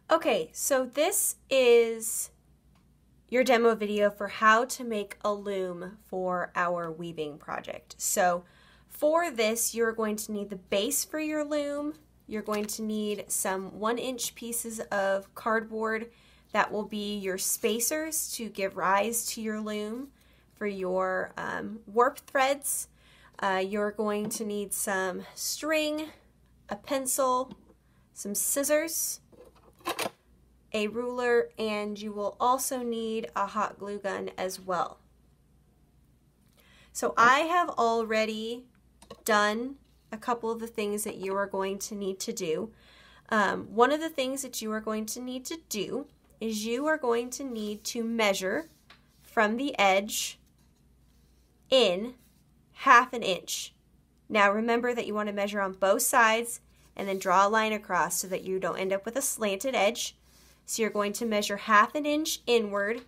Okay, so this is your demo video for how to make a loom for our weaving project. So for this, you're going to need the base for your loom. You're going to need some 1-inch pieces of cardboard that will be your spacers to give rise to your loom. For your warp threads, you're going to need some string, a pencil, some scissors, a ruler, and you will also need a hot glue gun as well. So I have already done a couple of the things that you are going to need to do. One of the things that you are going to need to do is you are going to need to measure from the edge in 1/2 inch. Now remember that you want to measure on both sides and then draw a line across so that you don't end up with a slanted edge. So you're going to measure 1/2 inch inward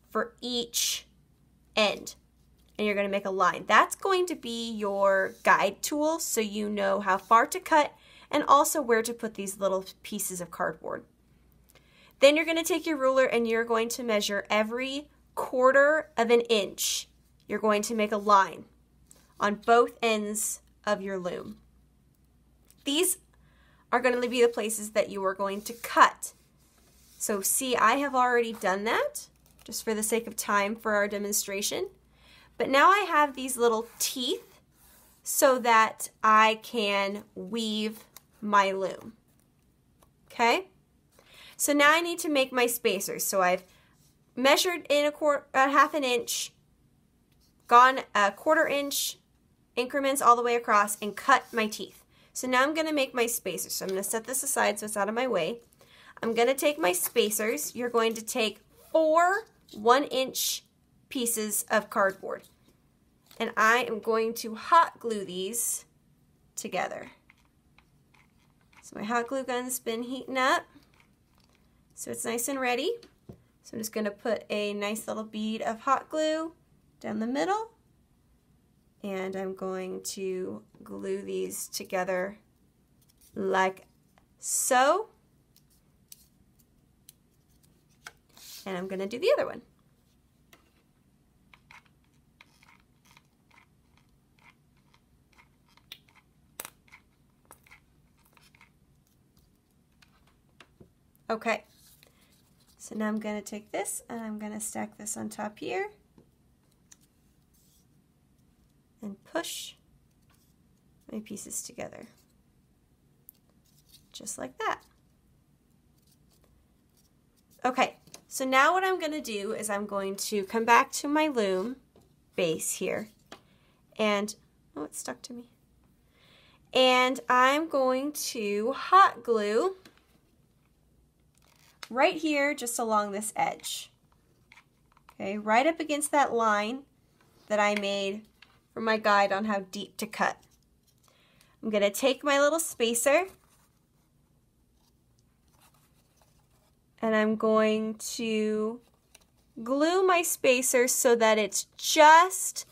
for each end. And you're going to make a line. That's going to be your guide tool so you know how far to cut and also where to put these little pieces of cardboard. Then you're going to take your ruler and you're going to measure every 1/4 of an inch. You're going to make a line on both ends of your loom. These are going to be the places that you are going to cut. So see, I have already done that just for the sake of time for our demonstration. But now I have these little teeth so that I can weave my loom. Okay? So now I need to make my spacers. So I've measured in a 1/2 inch, gone a 1/4 inch increments all the way across, and cut my teeth. So now I'm going to make my spacers. So I'm going to set this aside so it's out of my way. I'm going to take my spacers. You're going to take 4 1-inch pieces of cardboard. And I am going to hot glue these together. So my hot glue gun's been heating up. So it's nice and ready. So I'm just going to put a nice little bead of hot glue down the middle. And I'm going to glue these together like so. And I'm going to do the other one. Okay, so now I'm going to take this and I'm going to stack this on top here and push my pieces together, just like that. Okay, so now what I'm going to do is I'm going to come back to my loom base here and, oh, it stuck to me. And I'm going to hot glue right here just along this edge. Okay, right up against that line that I made for my guide on how deep to cut. I'm going to take my little spacer and I'm going to glue my spacer so that it's just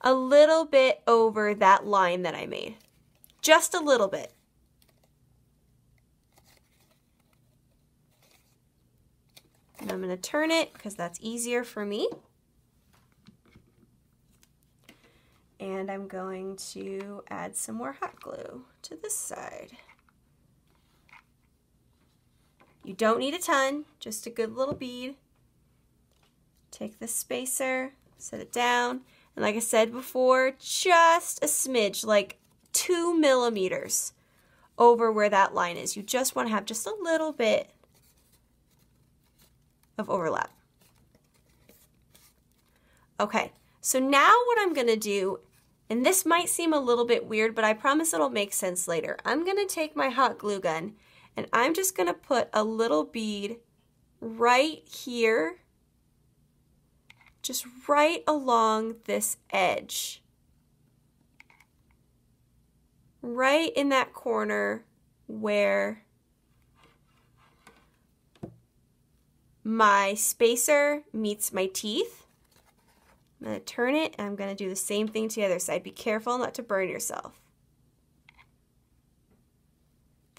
a little bit over that line that I made. Just a little bit. And I'm going to turn it because that's easier for me. And I'm going to add some more hot glue to this side. You don't need a ton, just a good little bead. Take the spacer, set it down, and like I said before, just a smidge, like 2 millimeters over where that line is. You just want to have just a little bit of overlap. Okay, so now what I'm going to do, and this might seem a little bit weird, but I promise it'll make sense later. I'm going to take my hot glue gun and I'm just going to put a little bead right here, just right along this edge, right in that corner where my spacer meets my teeth. I'm going to turn it and I'm going to do the same thing to the other side. Be careful not to burn yourself.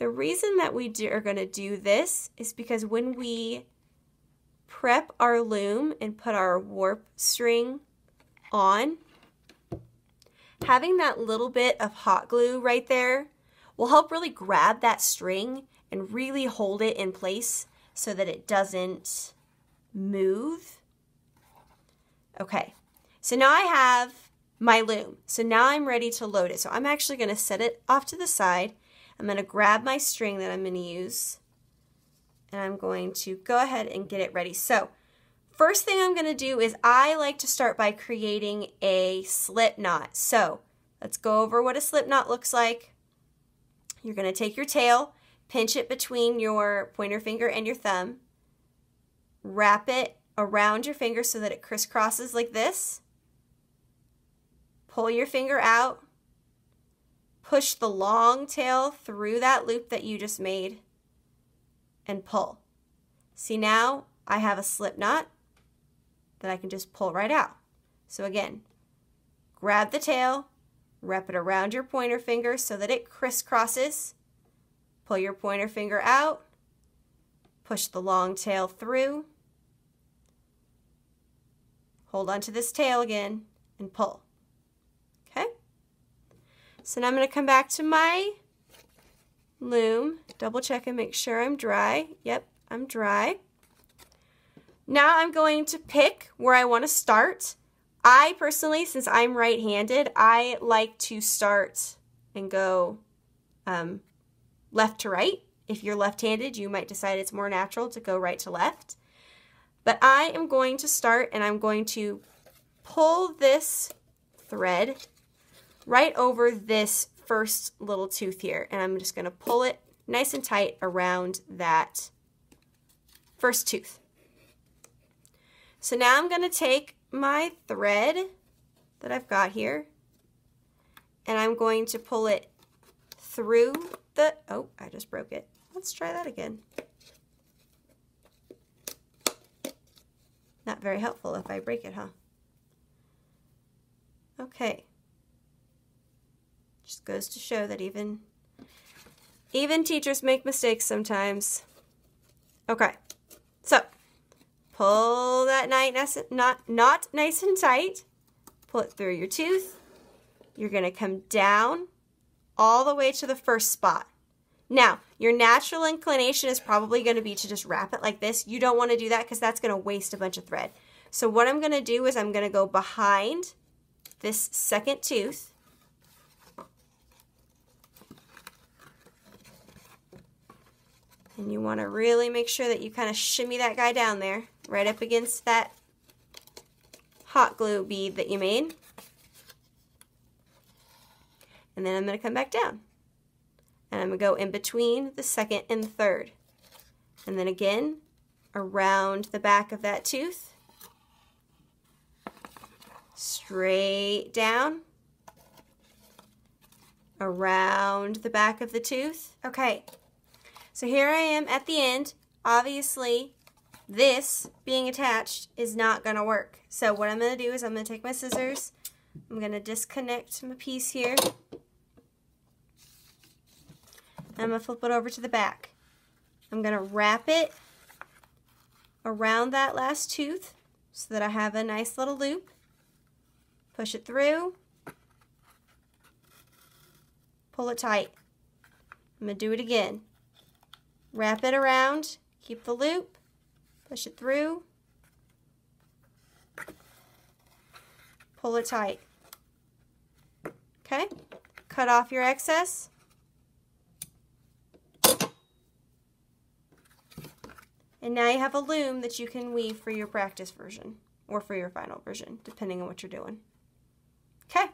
The reason that we are going to do this is because when we prep our loom and put our warp string on, having that little bit of hot glue right there will help really grab that string and really hold it in place so that it doesn't move. Okay, so now I have my loom. So now I'm ready to load it. So I'm actually going to set it off to the side. I'm going to grab my string that I'm going to use, and I'm going to go ahead and get it ready. So first thing I'm going to do is I like to start by creating a slip knot. So let's go over what a slip knot looks like. You're going to take your tail, pinch it between your pointer finger and your thumb, wrap it around your finger so that it crisscrosses like this. Pull your finger out, push the long tail through that loop that you just made, and pull. See, now I have a slip knot that I can just pull right out. So again, grab the tail, wrap it around your pointer finger so that it crisscrosses, pull your pointer finger out, push the long tail through, hold on to this tail again, and pull. Okay? So now I'm going to come back to my loom, double check and make sure I'm dry. Yep, I'm dry. Now I'm going to pick where I want to start. I personally, since I'm right-handed, I like to start and go left to right. If you're left-handed, you might decide it's more natural to go right to left. But I am going to start, and I'm going to pull this thread right over this first little tooth here, and I'm just going to pull it nice and tight around that first tooth. So now I'm going to take my thread that I've got here, and I'm going to pull it through the, oh, I just broke it. Let's try that again. Not very helpful if I break it, huh? Okay. Just goes to show that even teachers make mistakes sometimes. Okay. So, pull that knot nice and tight. Pull it through your tooth. You're going to come down all the way to the first spot. Now, your natural inclination is probably going to be to just wrap it like this. You don't want to do that because that's going to waste a bunch of thread. So what I'm going to do is I'm going to go behind this second tooth. And you want to really make sure that you kind of shimmy that guy down there, right up against that hot glue bead that you made. And then I'm going to come back down. And I'm going to go in between the second and the third. And then again, around the back of that tooth. Straight down. Around the back of the tooth. Okay, so here I am at the end. Obviously, this being attached is not going to work. So what I'm going to do is I'm going to take my scissors. I'm going to disconnect my piece here. I'm going to flip it over to the back. I'm going to wrap it around that last tooth so that I have a nice little loop. Push it through. Pull it tight. I'm going to do it again. Wrap it around. Keep the loop. Push it through. Pull it tight. Okay? Cut off your excess. And now you have a loom that you can weave for your practice version or for your final version, depending on what you're doing. Okay.